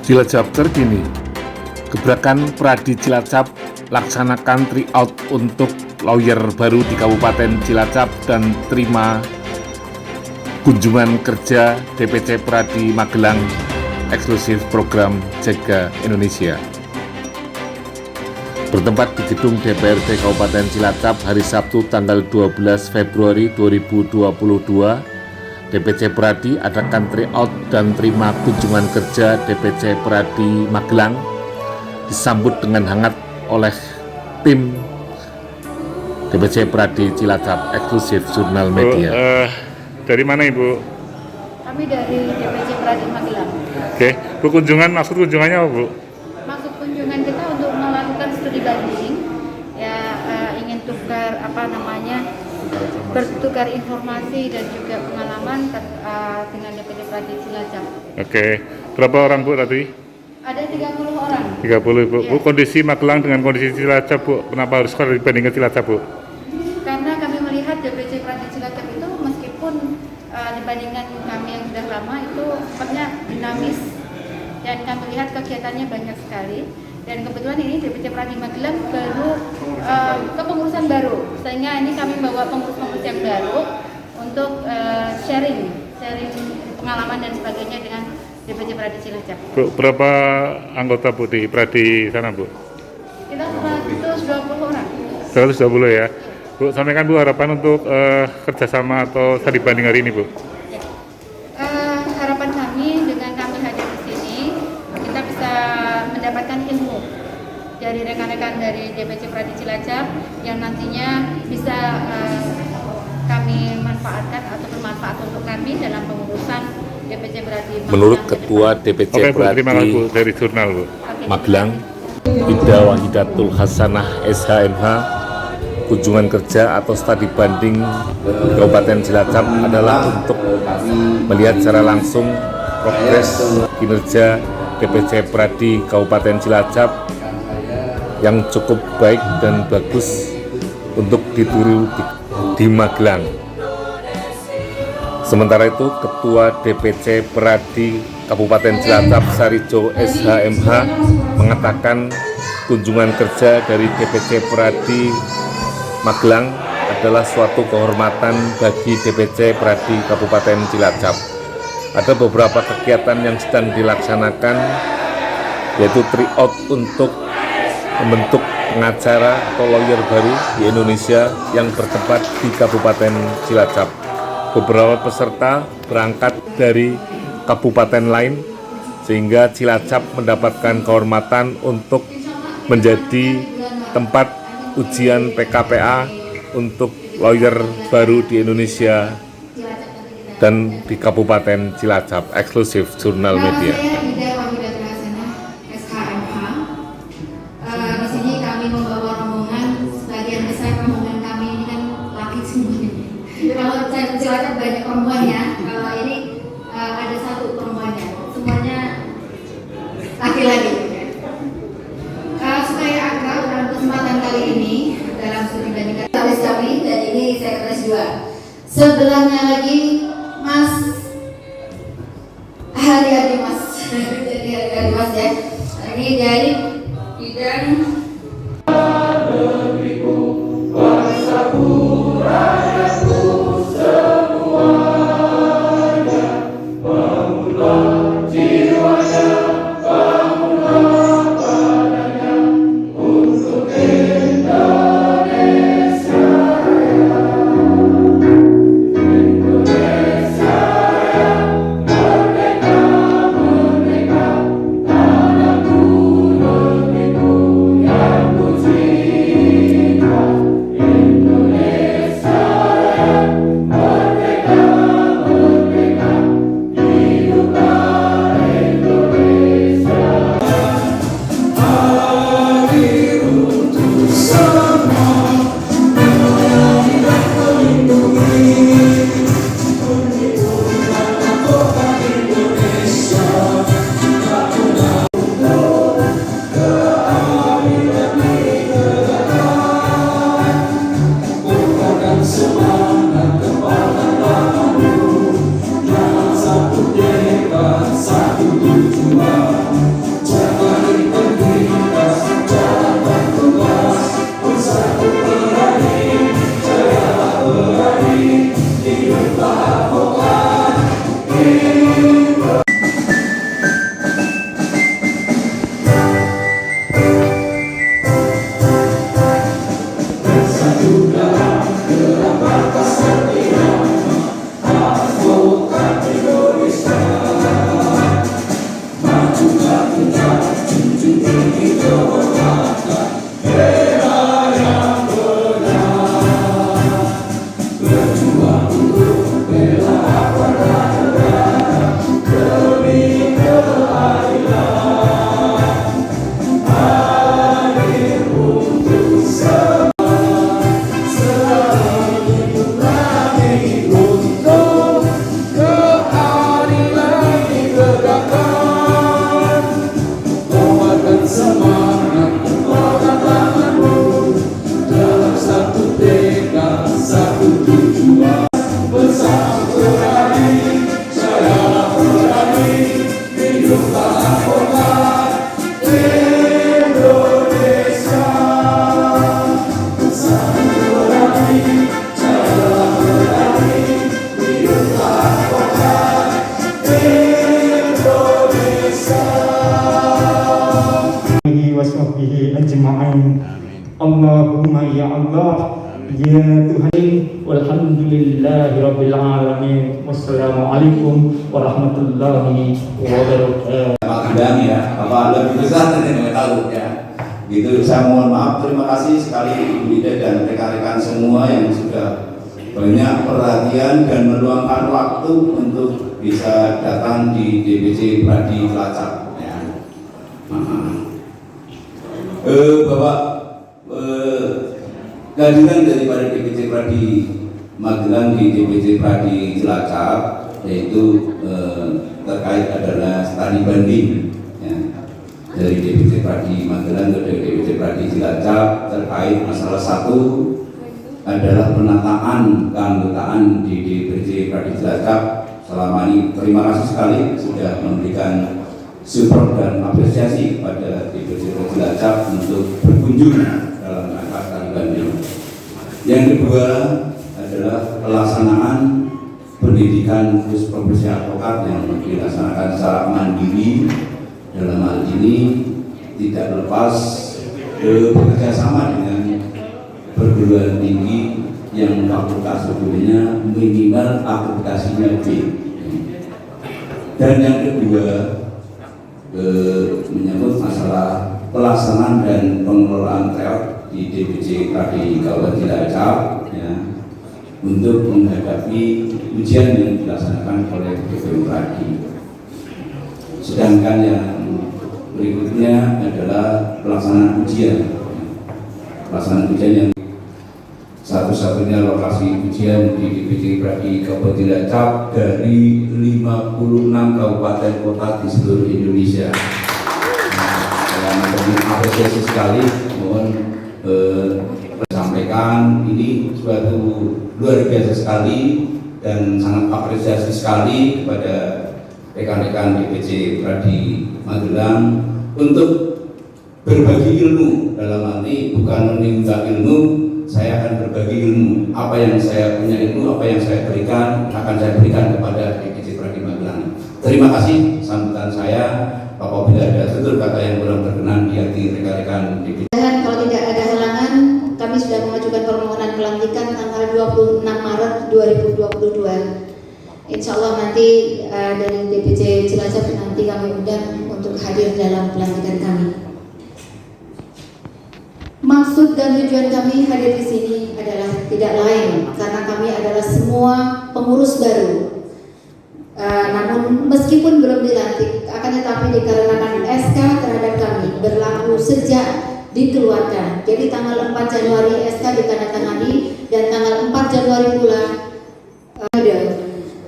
Cilacap terkini, gebrakan Pradi Cilacap laksanakan tryout untuk lawyer baru di Kabupaten Cilacap dan terima kunjungan kerja DPC Pradi Magelang eksklusif program Jaga Indonesia. Bertempat di gedung DPRD Kabupaten Cilacap hari Sabtu tanggal 12 Februari 2022, DPC Pradi adakan tryout dan terima kunjungan kerja DPC Pradi Magelang disambut dengan hangat oleh tim DPC Pradi Cilacap eksklusif Jurnal Media. Dari mana Ibu? Kami dari DPC Pradi Magelang. Oke, Bu, maksud kunjungannya apa Bu? Maksud kunjungan kita untuk melakukan studi banding, ya ingin bertukar informasi dan juga pengalaman dengan DPC Pradi Cilacap. Oke, berapa orang Bu tadi? Ada 30 orang. 30 Bu. Ya. Bu, kondisi Magelang dengan kondisi Cilacap Bu, kenapa harus dibandingkan Cilacap Bu? Karena kami melihat DPC Pradi Cilacap itu meskipun dibandingkan kami yang sudah lama itu sifatnya dinamis dan kami lihat kegiatannya banyak sekali. Dan kebetulan ini DPC Pradi Magelang baru kepengurusan baru, sehingga ini kami bawa pengurus-pengurus yang baru untuk sharing pengalaman dan sebagainya dengan DPC Pradi Cilacap. Bu, berapa anggota Bu di Pradi sana Bu? Kita 120 orang. 120 ya. Bu, sampaikan Bu harapan untuk kerjasama atau studi banding hari ini Bu. Harapan kami dengan kami hadir di sini, kita bisa mendapatkan ilmu dari rekan-rekan dari DPC Pradi Cilacap yang nantinya bisa kami manfaatkan atau bermanfaat untuk kami dalam pengurusan DPC Pradi Magelang. Menurut Ketua DPC Oke, Bu, terima kasih Bu Pradi dari jurnal Bu. Magelang, Ida Wahidatul Hasanah SHMH, kunjungan kerja atau studi banding di Kabupaten Cilacap adalah untuk melihat secara langsung progres kinerja DPC Pradi Kabupaten Cilacap yang cukup baik dan bagus untuk ditiru di Magelang. Sementara itu, Ketua DPC Pradi Kabupaten Cilacap Sarijo SHMH mengatakan kunjungan kerja dari DPC Pradi Magelang adalah suatu kehormatan bagi DPC Pradi Kabupaten Cilacap. Ada beberapa kegiatan yang sedang dilaksanakan, yaitu tryout untuk membentuk pengacara atau lawyer baru di Indonesia yang bertempat di Kabupaten Cilacap. Beberapa peserta berangkat dari kabupaten lain, sehingga Cilacap mendapatkan kehormatan untuk menjadi tempat ujian PKPA untuk lawyer baru di Indonesia dan di Kabupaten Cilacap eksklusif Jurnal Media. Saya Ida Wahidatul Hasanah SHMH. Di sini kami membawa rombongan, sebagian besar rombongan kami ini kan laki semuanya. Kalau saya Cilacap banyak perempuannya, kalau ini ada satu perempuannya, semuanya laki-laki. Supaya akrab dalam kesempatan kali ini dalam studi banding kami dan ini sekretaris 2. Sebelahnya lagi Mas Hari-hari Mas. Jadi hari-hari Mas ya. Ini dari bidang Satu tujuan sahbihi ajma'in. Allahumma ya Allah, ya Tuhan, walhamdulillahirabbil alamin. Wassalamualaikum warahmatullahi wabarakatuh. Magelang ya, Bapak lebih besar tadi nggak tahu ya. Gitu, saya mohon maaf. Terima kasih sekali Ibu Ida dan rekan-rekan semua yang sudah banyak perhatian dan meluangkan waktu untuk bisa datang di DPC Pradi Cilacap. Ya. Bapak, kehadiran daripada DPC Pradi Magelang di DPC Pradi Cilacap yaitu terkait adalah studi banding ya, dari DPC Pradi Magelang ke DPC Pradi Cilacap terkait masalah satu adalah penataan keanggotaan di DPC Pradi Cilacap. Selama ini terima kasih sekali sudah memberikan support dan apresiasi kepada DPC Pradi Cilacap untuk berkunjung dalam rangka studi banding. Yang kedua adalah pelaksanaan pendidikan khusus profesi advokat yang dilaksanakan secara mandiri. Dalam hal ini tidak lepas bekerja sama dengan perguruan tinggi yang fakultas sebelumnya minimal akreditasinya B. Dan yang kedua menyangkut masalah pelaksanaan dan pengelolaan tryout di DPC Pradi Kabupaten Cilacap ya, untuk menghadapi ujian yang dilaksanakan oleh DPU Pradi. Sedangkan yang berikutnya adalah pelaksanaan ujian. Pelaksanaan ujian yang satu-satunya lokasi ujian di DPC Pradi Kabupaten Cilacap dari 56 kabupaten kota di seluruh Indonesia. Saya mengapresiasi sekali, mohon sampaikan ini suatu luar biasa sekali dan sangat apresiasi sekali kepada rekan-rekan DPC Pradi Magelang untuk berbagi ilmu. Dalam hal ini bukan menimba ilmu, saya akan berbagi ilmu. Apa yang saya punya ilmu, apa yang saya berikan, akan saya berikan kepada DPC Pradi Magelang. Terima kasih sambutan saya. Apabila ada tutur kata yang kurang berkenan di hati rekan-rekan DPC. Dan kalau tidak ada halangan, kami sudah mengajukan permohonan pelantikan tanggal 26 Maret 2022. Insya Allah nanti dari DPC Cilacap nanti kami undang untuk hadir dalam pelantikan kami. Maksud dan tujuan kami hadir di sini adalah tidak lain karena kami adalah semua pengurus baru. Namun meskipun belum dilantik, akan tetapi dikarenakan SK terhadap kami berlaku sejak dikeluarkan. Jadi tanggal 4 Januari SK ditandatangani dan tanggal 4 Januari pula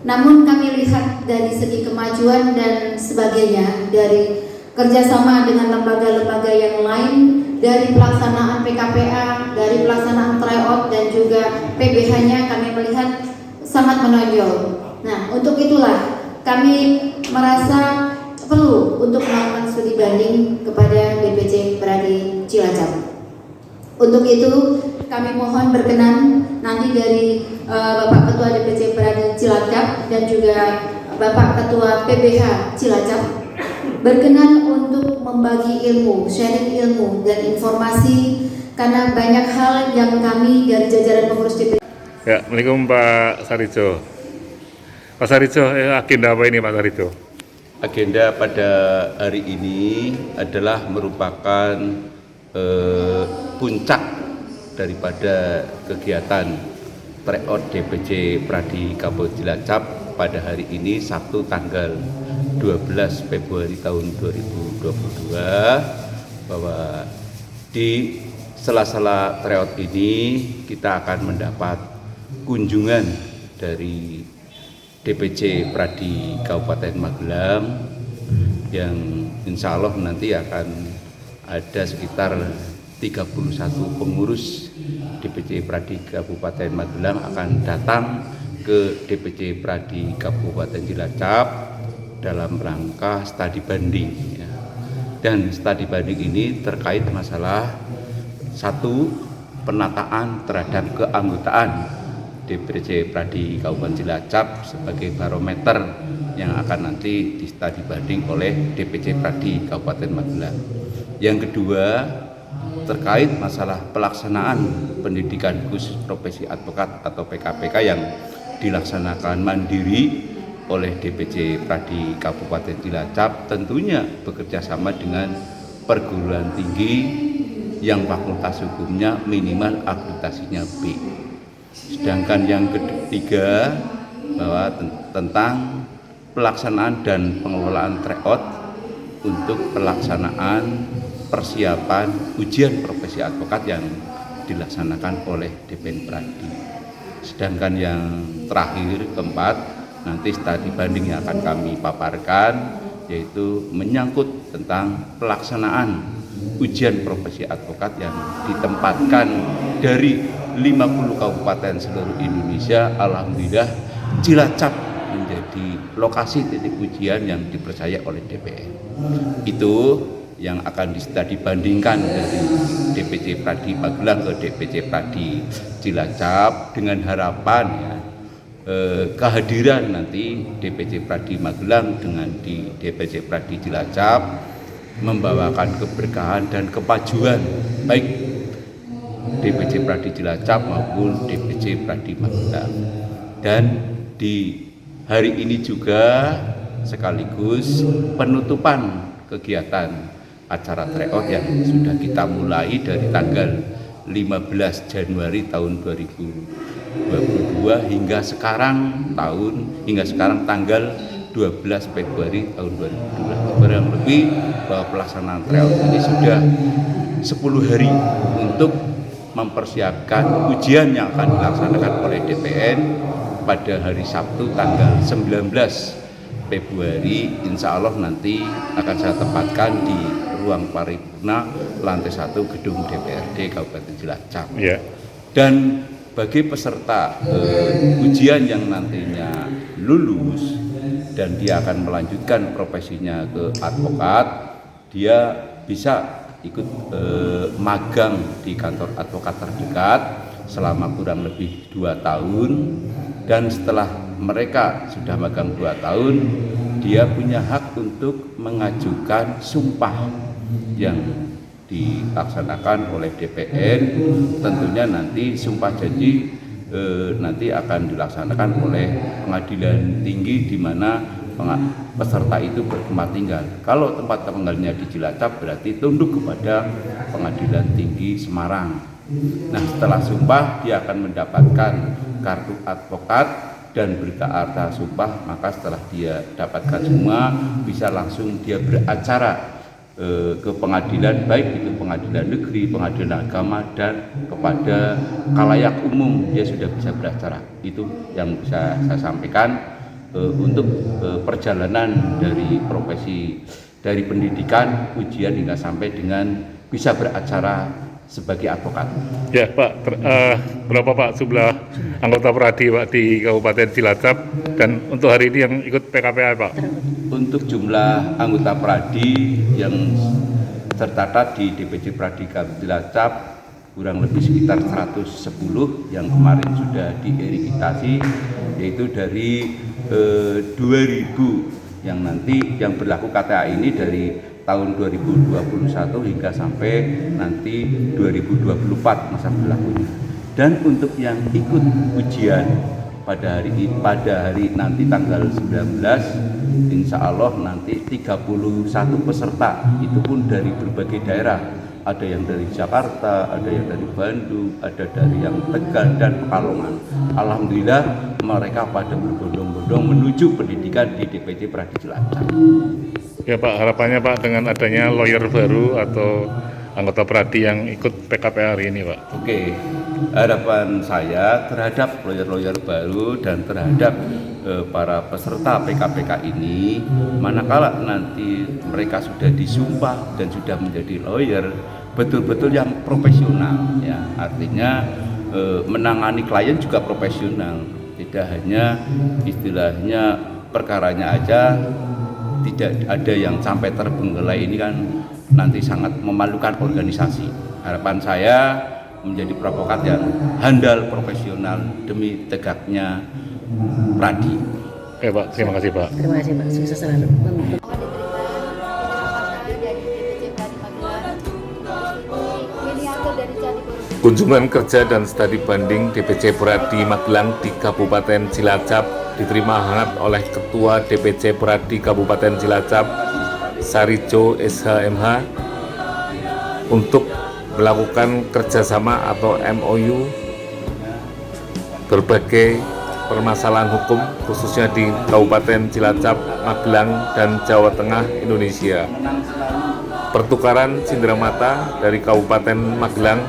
namun kami lihat dari segi kemajuan dan sebagainya, dari kerjasama dengan lembaga-lembaga yang lain, dari pelaksanaan PKPA, dari pelaksanaan tryout dan juga PBH-nya kami melihat sangat menonjol. Nah, untuk itulah kami merasa perlu untuk melakukan studi banding kepada DPC Pradi Cilacap. Untuk itu kami mohon berkenan nanti dari Bapak Ketua DPC Pradi Cilacap dan juga Bapak Ketua PBH Cilacap berkenan untuk membagi ilmu, sharing ilmu dan informasi karena banyak hal yang kami dari jajaran pengurus DPC. Ya, Assalamualaikum Pak Sarijo. Pak Sarijo, agenda apa ini Pak Sarijo? Agenda pada hari ini adalah merupakan puncak daripada kegiatan tryout DPC Pradi Kabupaten Cilacap pada hari ini Sabtu tanggal 12 Februari tahun 2022, bahwa di sela-sela tryout ini kita akan mendapat kunjungan dari DPC Pradi Kabupaten Magelang yang insya Allah nanti akan ada sekitar 31 pengurus DPC Pradi Kabupaten Magelang akan datang ke DPC Pradi Kabupaten Cilacap dalam rangka studi banding ya. Dan studi banding ini terkait masalah satu, penataan terhadap keanggotaan DPC Pradi Kabupaten Cilacap sebagai barometer yang akan nanti di studi banding oleh DPC Pradi Kabupaten Magelang. Yang kedua, terkait masalah pelaksanaan pendidikan khusus profesi advokat atau PKPK yang dilaksanakan mandiri oleh DPC Pradi Kabupaten Cilacap, tentunya bekerja sama dengan perguruan tinggi yang fakultas hukumnya minimal akreditasinya B. Sedangkan yang ketiga, bahwa tentang pelaksanaan dan pengelolaan tryout untuk pelaksanaan persiapan ujian profesi advokat yang dilaksanakan oleh DPN Pradi. Sedangkan yang terakhir, keempat, nanti studi banding yang akan kami paparkan, yaitu menyangkut tentang pelaksanaan ujian profesi advokat yang ditempatkan dari 50 kabupaten seluruh Indonesia. Alhamdulillah Cilacap menjadi lokasi titik ujian yang dipercaya oleh DPN. Itu yang akan dibandingkan dari DPC Pradi Magelang ke DPC Pradi Cilacap, dengan harapan ya, kehadiran nanti DPC Pradi Magelang dengan di DPC Pradi Cilacap membawakan keberkahan dan kemajuan baik DPC Pradi Cilacap maupun DPC Pradi Magelang. Dan di hari ini juga sekaligus penutupan kegiatan acara tryout yang sudah kita mulai dari tanggal 15 Januari tahun 2022 hingga sekarang tanggal 12 Februari tahun 2022. Kurang lebih bahwa pelaksanaan tryout ini sudah 10 hari untuk mempersiapkan ujian yang akan dilaksanakan oleh DPN pada hari Sabtu tanggal 19 Februari. Insya Allah nanti akan saya tempatkan di ruang paripurna lantai 1 gedung DPRD Kabupaten Cilacap. Yeah. Dan bagi peserta ujian yang nantinya lulus dan dia akan melanjutkan profesinya ke advokat, dia bisa ikut magang di kantor advokat terdekat selama kurang lebih 2 tahun. Dan setelah mereka sudah magang 2 tahun, dia punya hak untuk mengajukan sumpah yang dilaksanakan oleh DPN. Tentunya nanti sumpah janji nanti akan dilaksanakan oleh pengadilan tinggi di mana peserta itu bertempat tinggal. Kalau tempat tinggalnya di Cilacap berarti tunduk kepada pengadilan tinggi Semarang. Nah, setelah sumpah dia akan mendapatkan kartu advokat dan berita acara sumpah. Maka setelah dia dapatkan semua, bisa langsung dia beracara ke pengadilan, baik itu pengadilan negeri, pengadilan agama, dan kepada khalayak umum dia sudah bisa beracara. Itu yang bisa saya sampaikan untuk perjalanan dari profesi, dari pendidikan, ujian hingga sampai dengan bisa beracara sebagai advokat. Ya Pak, berapa Pak jumlah anggota Pradi Pak di Kabupaten Cilacap, dan untuk hari ini yang ikut PKPA Pak? Untuk jumlah anggota Pradi yang tercatat di DPC Pradi Kabupaten Cilacap kurang lebih sekitar 110 yang kemarin sudah dierifikasi, yaitu dari 2000 yang nanti yang berlaku KTA ini dari tahun 2021 hingga sampai nanti 2024 masa berlakunya. Dan untuk yang ikut ujian pada hari nanti tanggal 19, insya Allah nanti 31 peserta, itu pun dari berbagai daerah. Ada yang dari Jakarta, ada yang dari Bandung, ada dari yang Tegal dan Pekalongan. Alhamdulillah mereka pada berbondong-bondong menuju pendidikan di DPC Pradi Cilacap. Ya Pak, harapannya Pak dengan adanya lawyer baru atau anggota Pradi yang ikut PKPA hari ini Pak? Oke, harapan saya terhadap lawyer-lawyer baru dan terhadap para peserta PKPK ini, manakala nanti mereka sudah disumpah dan sudah menjadi lawyer, betul-betul yang profesional, ya, artinya menangani klien juga profesional, tidak hanya istilahnya perkaranya aja, tidak ada yang sampai terbengkelai. Ini kan nanti sangat memalukan organisasi. Harapan saya menjadi advokat yang handal, profesional demi tegaknya Pradi. Oke Pak, terima kasih Pak. Terima kasih Pak, sukses selalu. Mohon diterima apakah dari DPC Pradi Magelang Kunjungan kerja dan studi banding DPC Pradi Magelang di Kabupaten Cilacap diterima hangat oleh Ketua DPC Pradi Kabupaten Cilacap, Sarijo SHMH, untuk melakukan kerjasama atau MOU berbagai permasalahan hukum khususnya di Kabupaten Cilacap, Magelang, dan Jawa Tengah, Indonesia. Pertukaran cenderamata dari Kabupaten Magelang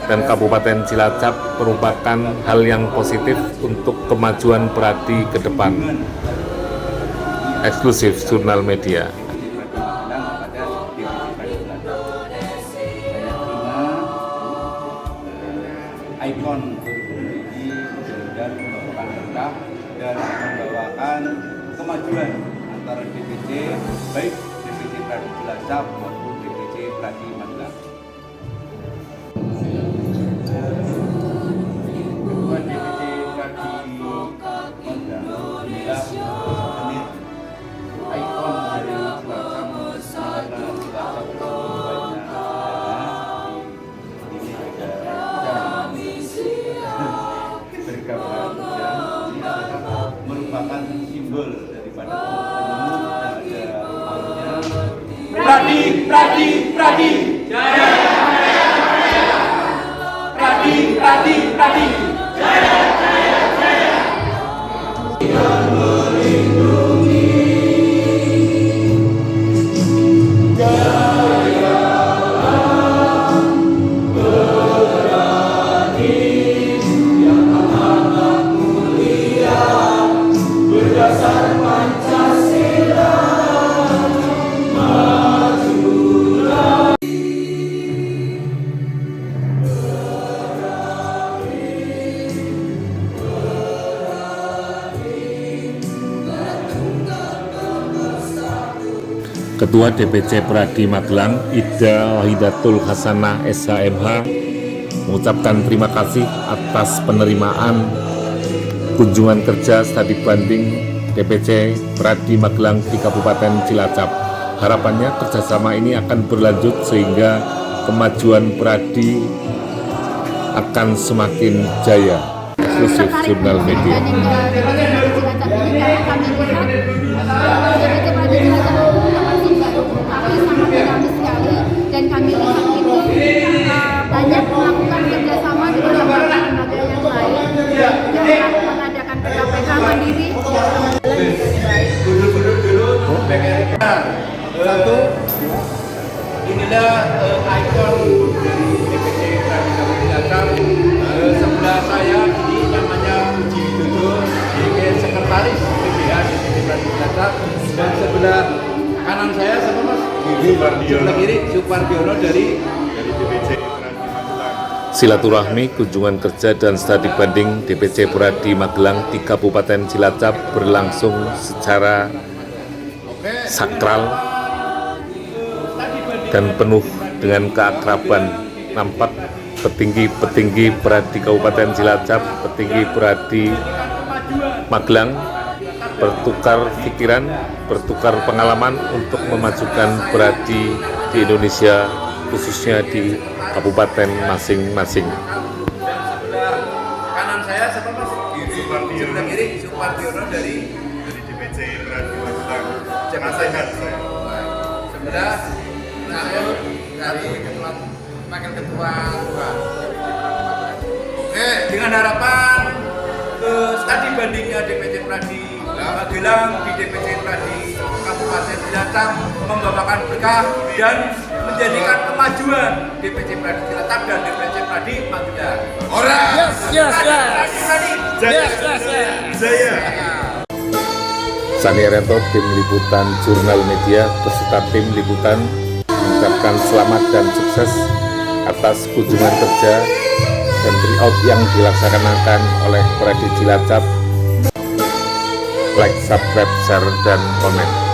dan Kabupaten Cilacap merupakan hal yang positif untuk kemajuan Pradi ke depan. Eksklusif Jurnal Media. Ikon ini mudah-mudahan membawakan berkah dan membawakan kemajuan antara DPC, baik DPC Pradi Cilacap maupun DPC Pradi Magelang. Ketua DPC Pradi Magelang adalah menit ikon dari Cilacap, karena Cilacap itu banyak ini bergambar dan ini adalah merupakan simbol daripada penemu yang ada maunya Pradi Jaya Pradi Ketua DPC Pradi Magelang, Ida Wahidatul Hasanah SHMH, mengucapkan terima kasih atas penerimaan kunjungan kerja studi banding DPC Pradi Magelang di Kabupaten Cilacap. Harapannya kerjasama ini akan berlanjut sehingga kemajuan Pradi akan semakin jaya. Eksklusif Jurnal Media. Dan kami lihat itu banyak melakukan kerjasama dengan lembaga-lembaga yang lain yang mengadakan PKPH mandiri. Satu, inilah ikon dari DPC Pradi Kabupaten Cilacap. Sebelah saya ini namanya Puji Widodo, sebagai sekretaris PBH DPC Pradi Cilacap, dan sebelah kanan saya siapa Mas? Sebelah kiri Supardiono dari DPC Pradi Magelang. Silaturahmi kunjungan kerja dan studi banding DPC Pradi Magelang di Kabupaten Cilacap berlangsung secara sakral dan penuh dengan keakraban. Nampak petinggi-petinggi Pradi Kabupaten Cilacap, petinggi Pradi Magelang bertukar pikiran, bertukar pengalaman untuk memajukan Pradi di Indonesia, khususnya di kabupaten masing-masing. Kanan saya siapa Mas? Sebelah kiri Supardiono dari DPC Pradi Magelang. Jangan sehat saya. Sebelah saya dari Wakil Ketua. Oke, dengan harapan studi bandingnya DPC Pradi Magelang di DPC Pradi Kabupaten Cilacap membawakan berkah dan menjadikan kemajuan DPC Pradi Cilacap dan DPC Pradi Magelang. Orang. Jaya. Sani Rento, tim liputan Jurnal Media beserta tim liputan mengucapkan selamat dan sukses atas kunjungan kerja dan tryout yang dilaksanakan oleh Pradi Cilacap. Like, subscribe, share, dan komen.